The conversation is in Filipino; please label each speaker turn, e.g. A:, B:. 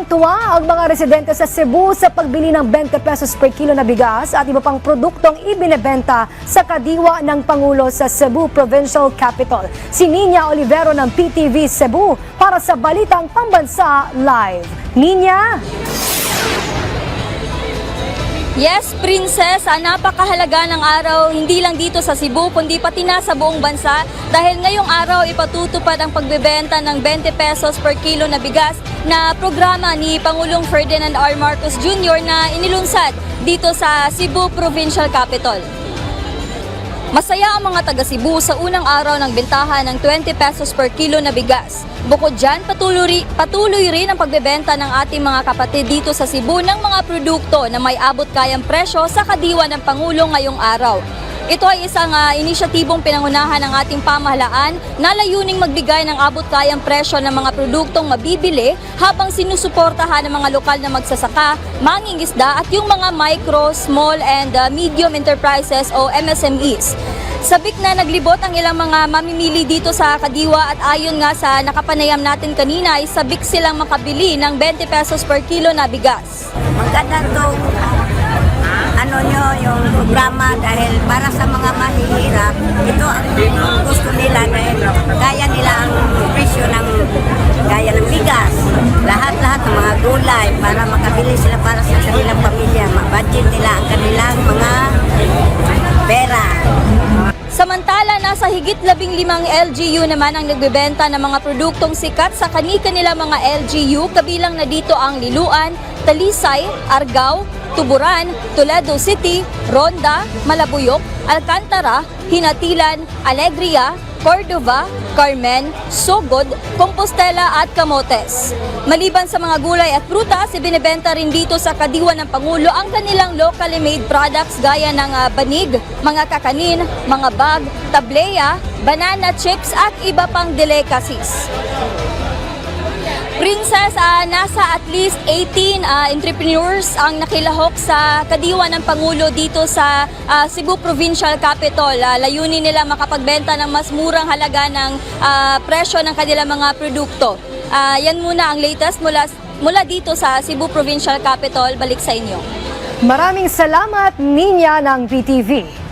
A: Tuwang-tuwa ang mga residente sa Cebu sa pagbili ng 20 pesos per kilo na bigas at iba pang produktong ibinebenta sa kadiwa ng Pangulo sa Cebu Provincial Capital. Si Nina Olivero ng PTV Cebu para sa Balitang Pambansa Live. Nina?
B: Yes, Princess, napakahalaga ng araw hindi lang dito sa Cebu kundi pati na sa buong bansa dahil ngayong araw ipatutupad ang pagbebenta ng 20 pesos per kilo na bigas na programa ni Pangulong Ferdinand R. Marcos Jr. na inilunsad dito sa Cebu Provincial Capital. Masaya ang mga taga Cebu sa unang araw ng bentahan ng 20 pesos per kilo na bigas. Bukod dyan, patuloy rin ang pagbebenta ng ating mga kapatid dito sa Cebu ng mga produkto na may abot kayang presyo sa kadiwa ng Pangulo ngayong araw. Ito ay isang inisyatibong pinangunahan ng ating pamahalaan na layuning magbigay ng abot kayang presyo ng mga produktong mabibili habang sinusuportahan ng mga lokal na magsasaka, mangingisda at yung mga micro, small and medium enterprises o MSMEs. Sabik na naglibot ang ilang mga mamimili dito sa kadiwa at ayon nga sa nakapanayam natin kanina ay sabik silang makabili ng 20 pesos per kilo na bigas.
C: Maganda itong yung programa dahil para sa mga mahihirap, ito ang gusto nila dahil kaya nila ang presyo ng gaya ng bigas. Lahat-lahat ng mga gulay para makabili sila para sa kanilang pamilya. Ma-budget nila ang kanilang mga pera.
B: Samantala, nasa higit 15 LGU naman ang nagbebenta ng mga produktong sikat sa kani-kanila mga LGU, kabilang na dito ang Liloan, Talisay, Argao, Tuburan, Toledo City, Ronda, Malabuyok, Alcantara, Hinatilan, Alegria, Cordova, Carmen, Sogod, Compostela at Camotes. Maliban sa mga gulay at prutas, ibinebenta rin dito sa kadiwa ng Pangulo ang kanilang locally made products gaya ng banig, mga kakanin, mga bag, tableya, banana chips at iba pang delicacies. Princess, nasa at least 18 entrepreneurs ang nakilahok sa kadiwa ng Pangulo dito sa Cebu Provincial Capital. Layunin nila makapagbenta ng mas murang halaga ng presyo ng kanilang mga produkto. Yan muna ang latest mula dito sa Cebu Provincial Capital. Balik sa inyo.
A: Maraming salamat, Nina ng PTV.